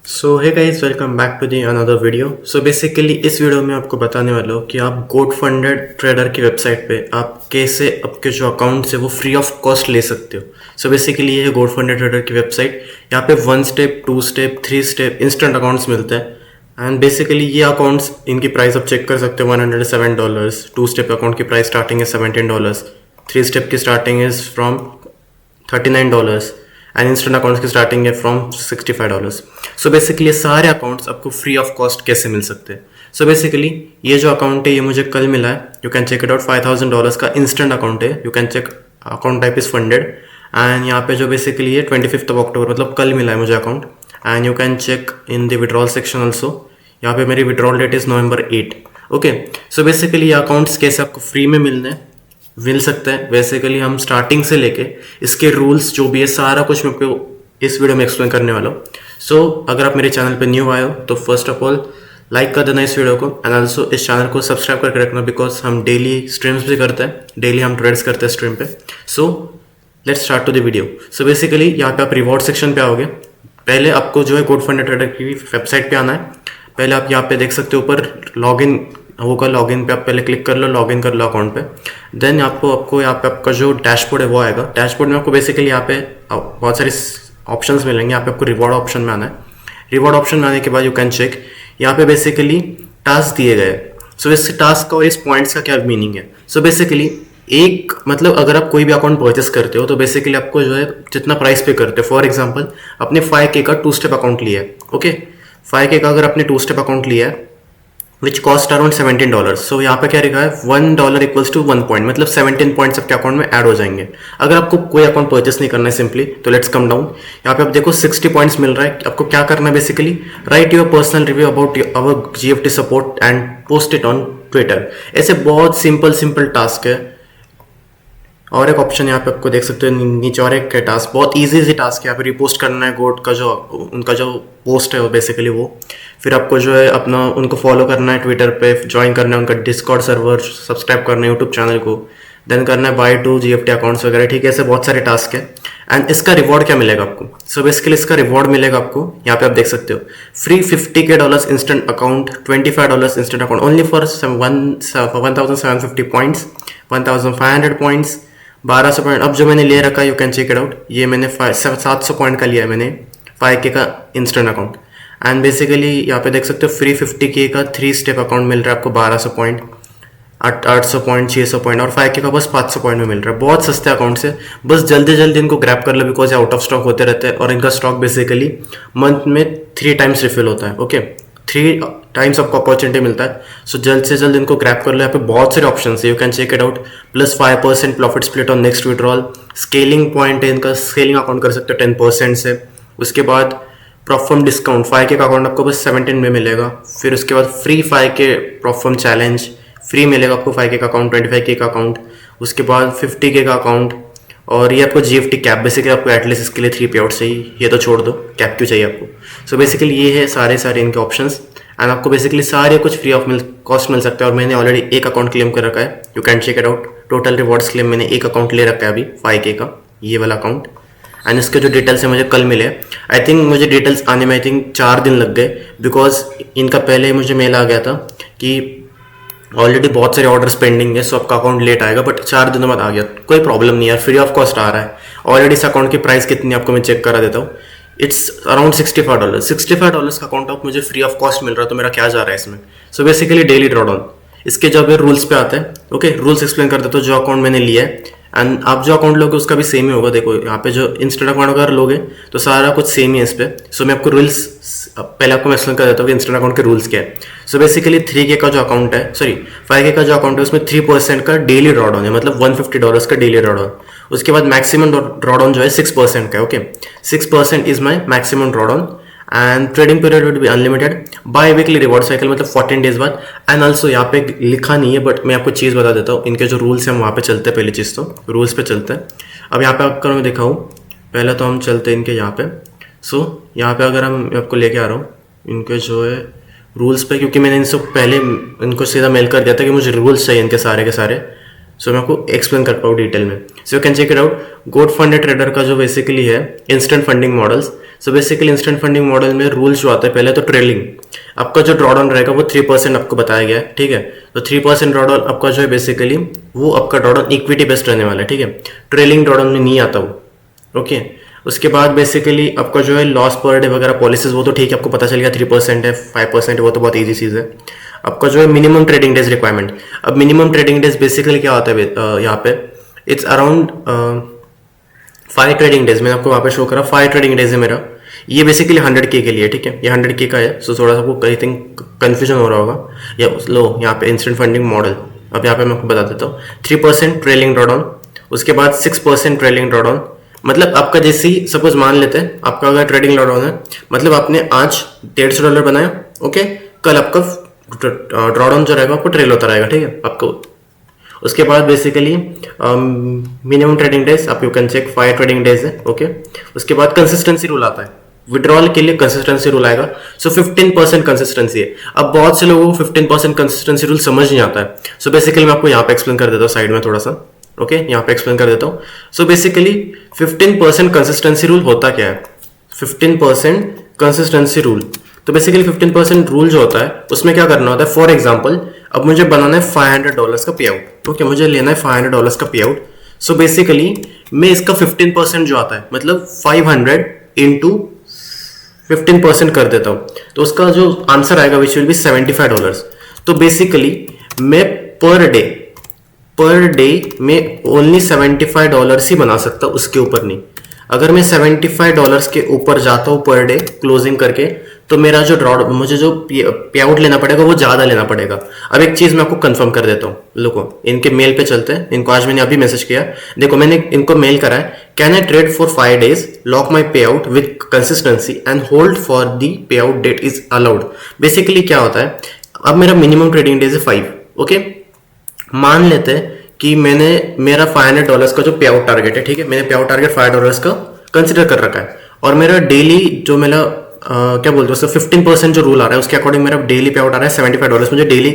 So hey guys, welcome back to the another video. So basically इस video में आपको बताने वाला हूँ कि आप गोट फंडेड ट्रेडर की वेबसाइट पे आप कैसे आपके जो अकाउंट है वो फ्री ऑफ कॉस्ट ले सकते हो। सो बेसिकली ये है गोट फंडेड ट्रेडर की वेबसाइट। यहाँ पे 1 step 2 step 3 step instant accounts मिलते हैं। एंड बेसिकली ये अकाउंट्स इनकी प्राइस आप चेक कर सकते हो, $107। 2 स्टेप अकाउंट की प्राइस स्टार्टिंग है $17। 3 स्टेप की starting is from $39 and instant accounts की स्टार्टिंग है फ्रॉम $65। सो बेसिकली ये सारे अकाउंट्स आपको फ्री ऑफ कॉस्ट कैसे मिल सकते हैं। सो बेसिकली ये जो अकाउंट है ये मुझे कल मिला है। You can check it out. $5000 का इंस्टेंट अकाउंट है। You can check account type is funded. And यहाँ पे जो बेसिकली है 25 अक्टूबर मतलब कल मिला है मुझे account. And you can check in the withdrawal section also. यहाँ पे मेरी withdrawal date is November 8। Okay, so basically ये अकाउंट्स कैसे आपको फ्री में मिल सकता है। बेसिकली हम स्टार्टिंग से लेके इसके रूल्स जो भी है सारा कुछ मैं आपको इस वीडियो में एक्सप्लेन करने वाला हूँ। सो अगर आप मेरे चैनल पे न्यू आए हो तो फर्स्ट ऑफ ऑल लाइक कर देना इस वीडियो को एंड ऑल्सो इस चैनल को सब्सक्राइब करके रखना, बिकॉज हम डेली स्ट्रीम्स भी करते हैं, डेली हम ट्रेड्स करते हैं स्ट्रीम पे। So let's start to the video. So basically यहाँ पे आप रिवॉर्ड सेक्शन पे आओगे। पहले आपको जो है गोट फंडेड ट्रेडर की वेबसाइट पे आना है। पहले आप यहाँ पे देख सकते हो ऊपर लॉगिन होगा, लॉगिन पे आप पहले क्लिक कर लो, लॉगिन कर लो अकाउंट पे। देन आपको यहाँ पे आपका जो डैशबोर्ड है वो आएगा। डैशबोर्ड में आपको बेसिकली यहाँ पे बहुत सारे ऑप्शंस मिलेंगे। यहाँ पे आपको रिवॉर्ड ऑप्शन में आना है। रिवॉर्ड ऑप्शन में आने के बाद यू कैन चेक यहाँ पे बेसिकली टास्क दिए गए। सो इस टास्क का और इस पॉइंट्स का क्या मीनिंग है। सो बेसिकली एक मतलब अगर आप कोई भी अकाउंट परचेस करते हो तो बेसिकली आपको जो है जितना प्राइस पे करते हो, फॉर एग्जाम्पल अपने 5K का 2 स्टेप अकाउंट लिया है। ओके, 5K का अगर आपने 2 स्टेप अकाउंट लिया है विच कॉस्ट अराउंड $17। सो यहाँ पे क्या लिखा है $1 इक्वल्स टू 1 पॉइंट, मतलब 17 पॉइंट्स आपके अकाउंट में ऐड हो जाएंगे। अगर आपको कोई अकाउंट परचेस नहीं करना है सिंपली, तो लेट्स कम डाउन। यहाँ पे आप देखो 60 पॉइंट्स मिल रहा है। आपको क्या करना है basically, right your personal review about our GFT support and post it on Twitter. ऐसे बहुत सिंपल टास्क है। और एक ऑप्शन यहाँ पे आपको देख सकते हो नीचे, और एक टास्क बहुत इजी टास्क है। यहाँ पे रिपोस्ट करना है गोट का जो उनका जो पोस्ट है वो बेसिकली वो। फिर आपको जो है अपना उनको फॉलो करना है ट्विटर पे, ज्वाइन करना है उनका डिस्कॉर्ड सर्वर, सब्सक्राइब करना है यूट्यूब चैनल को, देन करना है बाय टू GFT अकाउंट्स वगैरह। ठीक है, ऐसे बहुत सारे टास्क है। एंड इसका रिवॉर्ड क्या मिलेगा आपको। सो बेसिकली इसका रिवॉर्ड मिलेगा आपको यहाँ पे आप देख सकते हो free $50K instant account, $25 instant account only for 1750 points, 1500 points, 1200 point. अब जो मैंने ले रखा है you can check it out. ये मैंने 700 पॉइंट का लिया है मैंने 5K का इंस्टेंट अकाउंट। एंड बेसिकली यहाँ पे देख सकते हो फ्री 50K का 3 स्टेप अकाउंट मिल रहा है आपको 1200 पॉइंट, 800 पॉइंट, 600 पॉइंट, और 5K का बस 500 पॉइंट में मिल रहा है। बहुत सस्ते अकाउंट्स है, बस जल्दी इनको ग्रैब कर लो, बिकॉज ये आउट ऑफ स्टॉक होते रहते हैं और इनका स्टॉक बेसिकली मंथ में 3 टाइम्स रिफिल होता है। ओके, 3 टाइम्स आपको अपॉर्चुनिटी मिलता है। सो जल्द से जल्द इनको ग्रैब कर लो। यहाँ पे बहुत सारे ऑप्शन है, you can check it out. Plus 5% profit split on next withdrawal, scaling point है इनका, स्केलिंग अकाउंट कर सकते हो 10% से। उसके बाद प्रॉफर्म डिस्काउंट, 5K का अकाउंट आपको बस 17 में मिलेगा। फिर उसके बाद फ्री 5K प्रॉफर्म चैलेंज फ्री मिलेगा आपको 5K का अकाउंट, 25K का अकाउंट, उसके बाद 50K का अकाउंट। और ये आपको GFT कैप, बेसिकली आपको एटलीस्ट इसके लिए 3 पे आउट चाहिए, ये तो छोड़ दो, कैप क्यों चाहिए आपको। सो बेसिकली ये है सारे इनके ऑप्शंस। एंड आपको बेसिकली सारे कुछ फ्री ऑफ कॉस्ट मिल सकता है। और मैंने ऑलरेडी एक अकाउंट क्लेम कर रखा है, you can check it out. Total rewards claim मैंने एक अकाउंट ले रखा है अभी 5K का, ये वाला अकाउंट। एंड इसके जो डिटेल्स है मुझे कल मिले। आई थिंक मुझे डिटेल्स आने में 4 दिन लग गए, बिकॉज इनका पहले मुझे मेल आ गया था कि ऑलरेडी बहुत सारे ऑर्डर्स पेंडिंग है, सो आपका अकाउंट लेट आएगा, बट 4 दिनों बाद आ गया। कोई प्रॉब्लम नहीं यार, फ्री ऑफ कॉस्ट आ रहा है। ऑलरेडी इस अकाउंट की प्राइस कितनी आपको मैं चेक करा देता हूँ। It's around $65। $65 का अकाउंट ऑफ मुझे फ्री ऑफ कॉस्ट मिल रहा है, तो मेरा क्या जा रहा है इसमें। So basically daily drawdown. इसके जब रूल्स पे आते हैं, ओके, रूल्स एक्सप्लेन कर देता हूँ। जो अकाउंट मैंने लिया है एंड आप जो अकाउंट लोगे उसका भी सेम ही होगा। देखो यहाँ पे जो इंस्टेंट अकाउंट अगर लोगे तो सारा कुछ सेम ही है इस पे। सो मैं आपको रूल्स पहले आपको मैं एक्सप्लेन कर देता हूँ कि इंस्टेंट अकाउंट के रूल्स क्या है। सो बेसिकली 3K का जो अकाउंट है, सॉरी 5K का जो अकाउंट है, उसमें 3% का डेली ड्रॉडाउन है, मतलब $150 का डेली ड्रॉडाउन। उसके बाद मैक्सिमम ड्रॉडाउन जो है 6% का है। Okay, 6% is my maximum drawdown. And trading period will be unlimited, by weekly reward cycle, मतलब 14 डेज बाद। एंड ऑल्सो यहाँ पे लिखा नहीं है, बट मैं आपको चीज़ बता देता हूँ। इनके जो रूल्स हैं वहाँ पे चलते हैं। पहली चीज़ तो रूल्स पे चलते हैं। अब यहाँ पे अगर मैं दिखाऊँ, पहले तो हम चलते हैं इनके यहाँ पे। सो यहाँ पे अगर हम आपको लेके आ रहा हूँ इनके जो है रूल्स पे, क्योंकि मैंने इनसे पहले इनको सीधा मेल कर दिया था कि मुझे रूल्स चाहिए इनके सारे के सारे। सो मैं आपको एक्सप्लेन कर पाऊँ डिटेल में। So you can check it out. Got funded trader का जो बेसिकली है instant funding models, so basically instant funding model में रूल्स जो आते हैं, पहले तो ट्रेलिंग, आपका जो ड्रॉडाउन रहेगा वो 3% आपको बताया गया है, ठीक है। तो 3% ड्रॉडाउन आपका जो है बेसिकली वो आपका ड्रॉडाउन इक्विटी बेस्ड रहने वाला है, ठीक है। ट्रेलिंग ड्रॉडाउन में नहीं आता वो, ओके। उसके बाद बेसिकली आपका जो है लॉस पर डे वगैरह पॉलिसीज वो तो ठीक है, आपको पता चल गया 3% है 5% वो तो बहुत ईजी चीज़ है। आपका जो है मिनिमम ट्रेडिंग डेज रिक्वायरमेंट, अब मिनिमम ट्रेडिंग डेज बेसिकली क्या होता है यहाँ पे, इट्स अराउंड 5 ट्रेडिंग डेज। मैंने आपको वहाँ पे शो करा 5 ट्रेडिंग डेज है मेरा, ये बेसिकली 100K के लिए, ठीक है। ये 100K का है, सो थोड़ा सा आपको आई थिंक कन्फ्यूजन हो रहा होगा। या लो यहाँ पे इंस्टेंट फंडिंग मॉडल, अब यहाँ पे मैं आपको बता देता हूँ। 3% ट्रेलिंग ड्रॉडाउन, उसके बाद 6% ट्रेलिंग ड्रॉडाउन। मतलब आपका जैसे ही सपोज मान लेते हैं आपका अगर ट्रेडिंग ड्रॉडाउन है, मतलब आपने आज $150 बनाया, ओके, कल आपका ड्रॉडाउन जो रहेगा आपको ट्रेल होता रहेगा, ठीक है आपको। उसके बाद बेसिकली मिनिमम ट्रेडिंग डेज आप you can check 5 trading days है, ओके। उसके बाद कंसिस्टेंसी रूल आता है, विड्रॉल के लिए कंसिस्टेंसी रूल आएगा, सो 15% कंसिस्टेंसी है। अब बहुत से लोगों को 15% कंसिस्टेंसी रूल समझ नहीं आता है, सो बेसिकली मैं आपको यहाँ पे एक्सप्लेन कर देता हूँ साइड में थोड़ा सा, ओके, यहाँ पे एक्सप्लेन कर देता हूँ। सो बेसिकली 15% कंसिस्टेंसी रूल होता क्या है, 15% कंसिस्टेंसी रूल, तो बेसिकली 15% रूल जो होता है उसमें क्या करना होता है, फॉर एग्जाम्पल अब मुझे बनाना है $500 का पे आउट, ओके, मुझे लेना है $500 का पे आउट। सो बेसिकली मैं इसका 15% जो आता है, मतलब 500 इंटू 15% कर देता हूँ, तो उसका जो आंसर आएगा विच विल बी $75। तो बेसिकली मैं पर डे में ओनली $75 ही बना सकता, उसके ऊपर नहीं। अगर मैं $75 के ऊपर जाता हूँ पर डे क्लोजिंग करके, तो मेरा जो मुझे जो पे आउट लेना पड़ेगा वो ज़्यादा लेना पड़ेगा। अब एक चीज़ मैं आपको कंफर्म कर देता हूँ, लोगों इनके मेल पे चलते हैं, इनको आज मैंने अभी मैसेज किया, देखो मैंने इनको मेल करा है, can I trade for 5 days, lock my pay out with consistency and hold for the pay out date is allowed. Basically क्या होता है, अब मेरा मिनिमम ट्रेडिंग डेज है 5, ओके। मान लेते हैं कि मेरा $500 का जो पे आउट टारगेट है, ठीक है, मैंने पे आउट टारगेट $5 का कंसिडर कर रखा है, और मेरा डेली जो मेरा क्या बोलते हैं 15% जो रूल आ रहा है उसके अकॉर्डिंग मेरा डेली पे आउट आ रहा है $75, मुझे डेली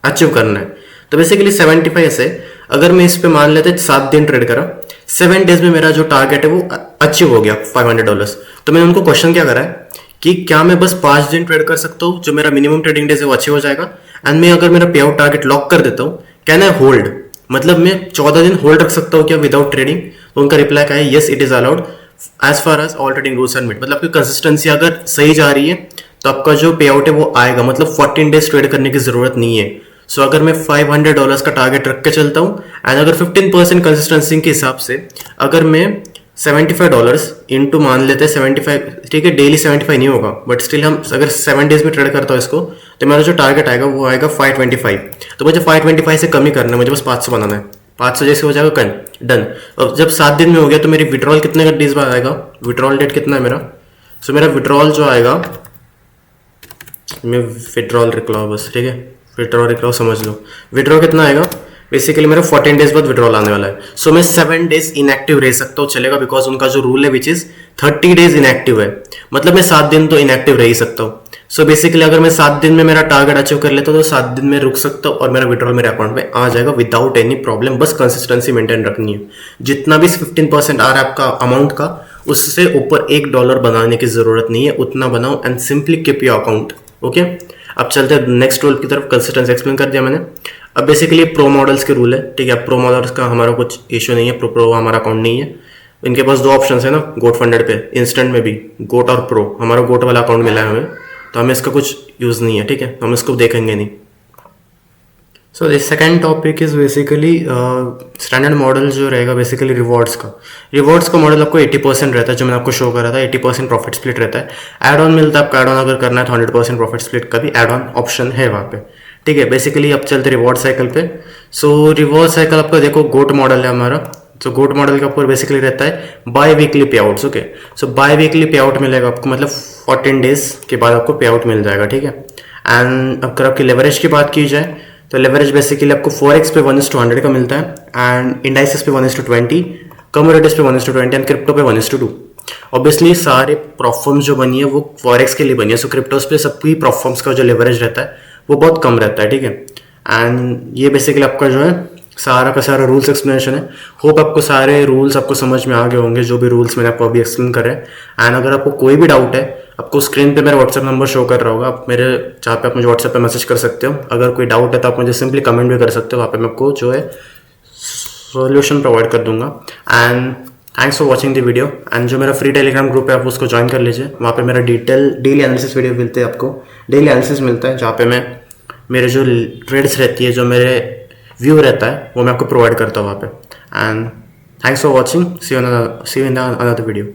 अचीव करना है। तो बेसिकली 75 से अगर मैं इस पे मान लेते 7 दिन ट्रेड करा, 7 डेज में मेरा जो टारगेट है वो अचीव हो गया $500। तो मैंने उनको क्वेश्चन क्या करा है कि क्या मैं बस 5 दिन ट्रेड कर सकता हूँ, जो मेरा मिनिमम ट्रेडिंग डेज है वो अचीव हो जाएगा, एंड मैं अगर मेरा पे आउट टारगेट लॉक कर देता हूँ, कैन आई होल्ड, मतलब मैं 14 दिन होल्ड रख सकता हूँ क्या विदाउट ट्रेडिंग। तो उनका रिप्लाई क्या है, yes it is allowed as far as all trading rules and met. मतलब आपकी कंसिस्टेंसी अगर सही जा रही है तो आपका जो पे आउट है वो आएगा, मतलब 14 डेज ट्रेड करने की जरूरत नहीं है। सो अगर मैं $500 का टारगेट रख के चलता हूँ, एंड अगर 15% कंसिस्टेंसी के हिसाब से अगर मैं $75 इंटू मान लेते हैं 75, ठीक है, डेली 75 नहीं होगा, बट स्टिल हम अगर 7 डेज में ट्रेड करता हूँ इसको, तो मेरा जो टारगेट आएगा वो आएगा 525। तो मुझे 525 से कम ही करना है, मुझे बस 500 बनाना है, 500 जैसे हो जाएगा कल डन। अब जब 7 दिन में हो गया तो मेरी विड्रॉल कितने का डेज बाद आएगा, विड्रॉल डेट कितना है मेरा, सो मेरा विड्रॉल जो आएगा, मैं विड्रॉल निकलाओ बस, ठीक है, विड्रॉल निकलाओ समझ लो, विड्रॉल कितना आएगा, बेसिकली मेरा 14 डेज बाद विड्रॉल आने वाला है। सो मैं 7 डेज इनएक्टिव रह सकता हूँ, चलेगा, बिकॉज उनका जो रूल है विच इज 30 डेज इनएक्टिव है, मतलब मैं 7 दिन तो इनएक्टिव रह ही सकता हूँ। सो बेसिकली अगर मैं 7 दिन में मेरा टारगेट अचीव कर लेता हूँ तो 7 दिन में रुक सकता हूँ और मेरा विड्रॉल मेरे अकाउंट में आ जाएगा विदाउट एनी प्रॉब्लम। बस कंसिस्टेंसी मेंटेन रखनी है, जितना भी 15% आ रहा है आपका अमाउंट का, उससे ऊपर $1 बनाने की जरूरत नहीं है, उतना बनाओ and simply keep your account, okay. अब चलते हैं नेक्स्ट रूल की तरफ, कंसिस्टेंसी एक्सप्लेन कर दिया मैंने। अब बेसिकली प्रो मॉडल्स के रूल है, ठीक है, प्रो मॉडल्स का हमारा कुछ इशू नहीं है, प्रो हमारा अकाउंट नहीं है, इनके पास 2 ऑप्शन है ना गोट फंडेड पे, इंस्टेंट में भी गोट और प्रो, हमारा गोट वाला अकाउंट मिला है हमें, तो हमें इसका कुछ यूज़ नहीं है, ठीक है, हम इसको देखेंगे नहीं। So the second topic is basically standard model जो रहेगा बेसिकली रिवॉर्ड्स का मॉडल आपको 80% रहता है, जो मैंने आपको शो करा था, 80% प्रॉफिट स्प्लिट रहता है। एड ऑन मिलता है आपका, एड ऑन अगर करना है तो 100% प्रॉफिट स्प्लिट का भी एड ऑन ऑप्शन है वहाँ पे, ठीक है। बेसिकली अब चलते रिवॉर्ड साइकिल पे। सो रिवॉर्ड साइकिल आपका देखो गोट मॉडल है हमारा, तो गोट मॉडल के ऊपर बेसिकली रहता है बाय वीकली पे आउट्स, ओके। सो बाय वीकली पे आउट मिलेगा आपको, मतलब 14 डेज के बाद आपको पे आउट मिल जाएगा, ठीक है। एंड अगर आपकी लेवरेज की बात की जाए तो लेवरेज बेसिकली आपको फॉरेक्स पे 1:100 का मिलता है, एंड इंडाइसेस पे 1:20, कमोडिटीज पे 1:20 एंड क्रिप्टो पे 1:2। ऑब्वियसली सारे प्रॉफॉर्म्स जो बनी है वो फॉरेक्स के लिए बनी है, सो क्रिप्टोज पे सबकी प्रॉफॉर्म्स का जो लेवरेज रहता है वो बहुत कम रहता है, ठीक है। एंड ये बेसिकली आपका जो है सारा का सारा रूल्स एक्सप्लेनेशन है। होप आपको सारे रूल्स आपको समझ में आ गए होंगे, जो भी रूल्स मैंने आपको अभी एक्सप्लेन करे। एंड अगर आपको कोई भी डाउट है, आपको स्क्रीन पे मेरा व्हाट्सएप नंबर शो कर रहा होगा, आप मेरे जहाँ पे आप मुझे व्हाट्सएप पे मैसेज कर सकते हो। अगर कोई डाउट है तो आप मुझे सिंपली कमेंट भी कर सकते हो, वहाँ पे मैं आपको जो है सॉल्यूशन प्रोवाइड कर दूंगा। And thanks for watching the video. And जो मेरा फ्री टेलीग्राम ग्रुप है आप उसको ज्वाइन कर लीजिए, वहाँ पे मेरा डेली एनालिसिस वीडियो मिलते हैं, आपको डेली एनालिसिस मिलता है, जहाँ पे मैं मेरे जो ट्रेड्स रहती है, जो मेरे व्यू रहता है, वो मैं आपको प्रोवाइड करता हूँ वहाँ पे। And thanks for watching, see you in another video.